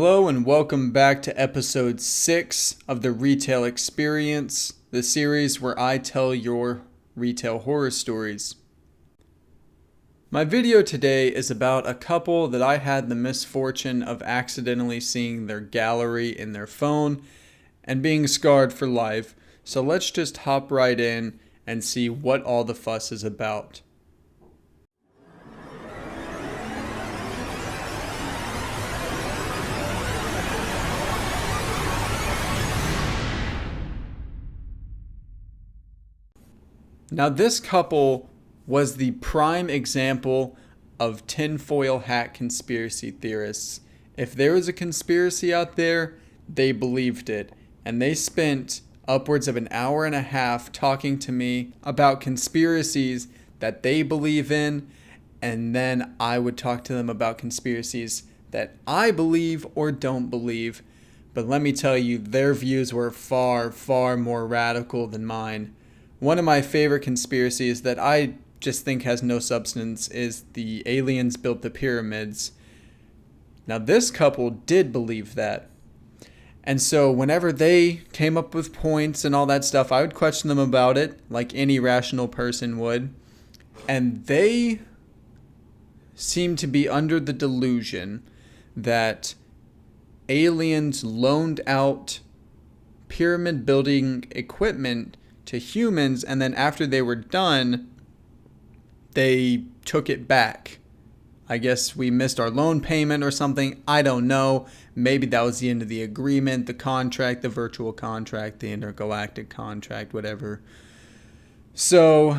Hello and welcome back to episode 6 of the Retail Experience, the series where I tell your retail horror stories. My video today is about a couple that I had the misfortune of accidentally seeing their gallery in their phone and being scarred for life. So let's just hop right in and see what all the fuss is about. Now this couple was the prime example of tinfoil hat conspiracy theorists. If there was a conspiracy out there, they believed it. And they spent upwards of an hour and a half talking to me about conspiracies that they believe in. And then I would talk to them about conspiracies that I believe or don't believe. But let me tell you, their views were far, far more radical than mine. One of my favorite conspiracies that I just think has no substance is the aliens built the pyramids. Now this couple did believe that. And so whenever they came up with points and all that stuff, I would question them about it like any rational person would. And they seemed to be under the delusion that aliens loaned out pyramid building equipment to humans, and then after they were done, they took it back. I guess we missed our loan payment or something. I don't know. Maybe that was the end of the agreement, the contract, the virtual contract, the intergalactic contract, whatever. So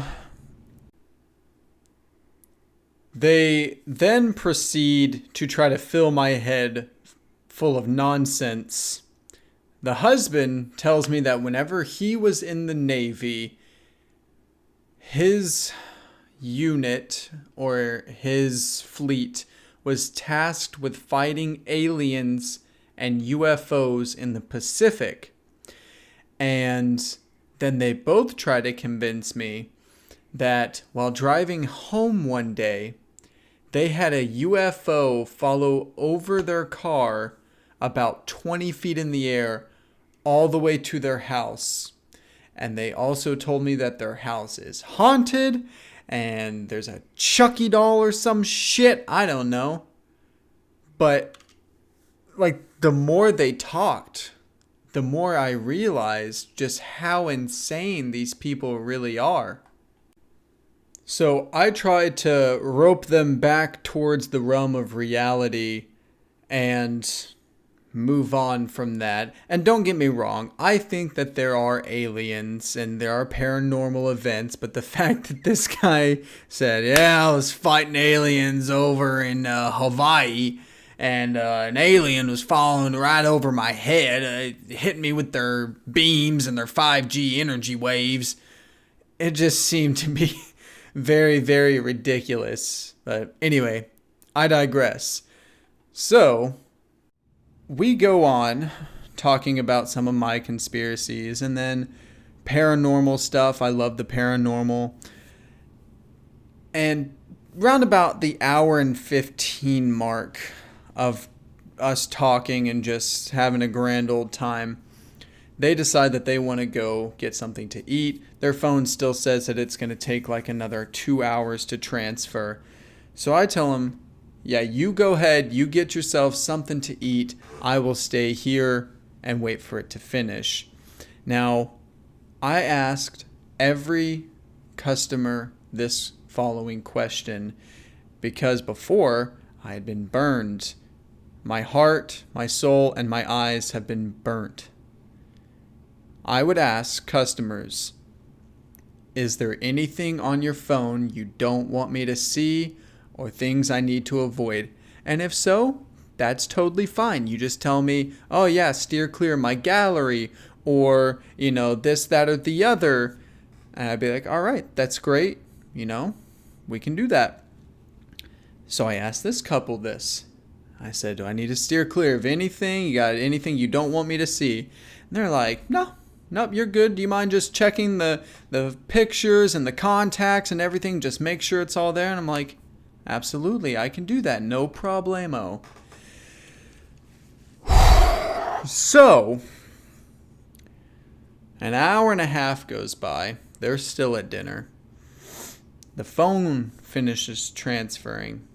they then proceed to try to fill my head full of nonsense. The husband tells me that whenever he was in the Navy, his unit or his fleet was tasked with fighting aliens and UFOs in the Pacific. And then they both try to convince me that while driving home one day, they had a UFO follow over their car about 20 feet in the air all the way to their house. And they also told me that their house is haunted and there's a Chucky doll or some shit. I don't know. But like the more they talked, the more I realized just how insane these people really are. So I tried to rope them back towards the realm of reality and move on from that. And don't get me wrong, I think that there are aliens and there are paranormal events, but the fact that this guy said, yeah, I was fighting aliens over in Hawaii and an alien was falling right over my head, hit me with their beams and their 5G energy waves, it just seemed to be very, very ridiculous. But anyway, I digress. So we go on talking about some of my conspiracies and then paranormal stuff. I love the paranormal. And round about the hour and 15 mark of us talking and just having a grand old time, they decide that they want to go get something to eat. Their phone still says that it's going to take like another 2 hours to transfer. So I tell them, yeah, you go ahead, you get yourself something to eat. I will stay here and wait for it to finish. Now, I asked every customer this following question because before I had been burned. My heart, my soul, and my eyes have been burnt. I would ask customers, is there anything on your phone you don't want me to see or things I need to avoid? And if so, that's totally fine. You just tell me, oh yeah, steer clear of my gallery, or, this, that, or the other. And I'd be like, all right, that's great. We can do that. So I asked this couple this. I said, do I need to steer clear of anything? You got anything you don't want me to see? And they're like, nope, you're good. Do you mind just checking the pictures and the contacts and everything? Just make sure it's all there. And I'm like, absolutely, I can do that. No problemo. So, an hour and a half goes by. They're still at dinner. The phone finishes transferring.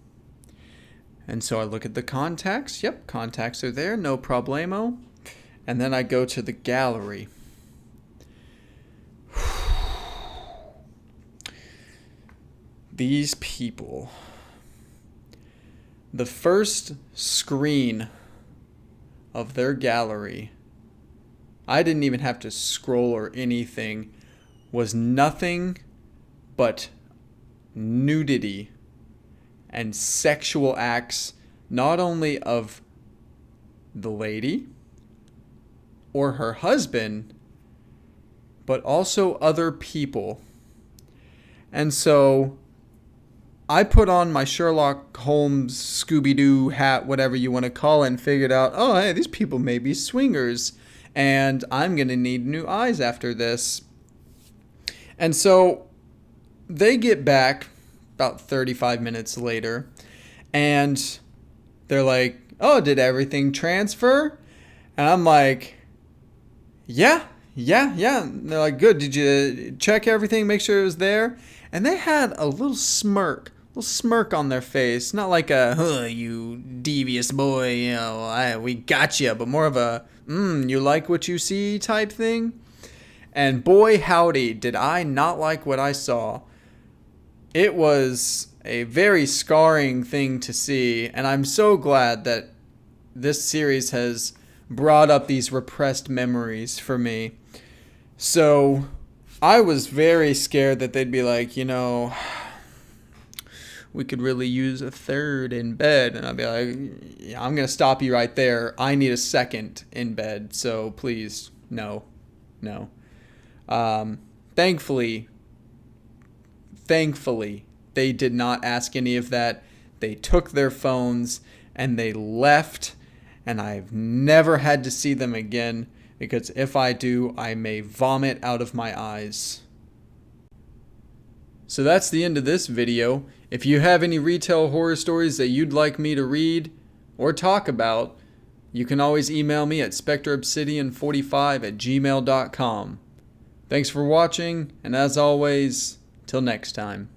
And so I look at the contacts. Yep, contacts are there, no problemo. And then I go to the gallery. These people. The first screen of their gallery, I didn't even have to scroll or anything, was nothing but nudity and sexual acts, not only of the lady or her husband, but also other people. And so I put on my Sherlock Holmes Scooby-Doo hat, whatever you want to call it, and figured out, oh, hey, these people may be swingers, and I'm going to need new eyes after this. And so they get back about 35 minutes later, and they're like, oh, did everything transfer? And I'm like, yeah. And they're like, good, did you check everything, make sure it was there? And they had a little smirk on their face. Not like a, huh, you devious boy, you know, we got you, but more of a, you like what you see type thing. And boy, howdy, did I not like what I saw. It was a very scarring thing to see, and I'm so glad that this series has brought up these repressed memories for me. So I was very scared that they'd be like, you know, we could really use a third in bed. And I'd be like, yeah, I'm going to stop you right there. I need a second in bed. So please, no. Thankfully, they did not ask any of that. They took their phones and they left. And I've never had to see them again, because if I do, I may vomit out of my eyes. So that's the end of this video. If you have any retail horror stories that you'd like me to read or talk about, you can always email me at spectreobsidian45@gmail.com. Thanks for watching, and as always, till next time.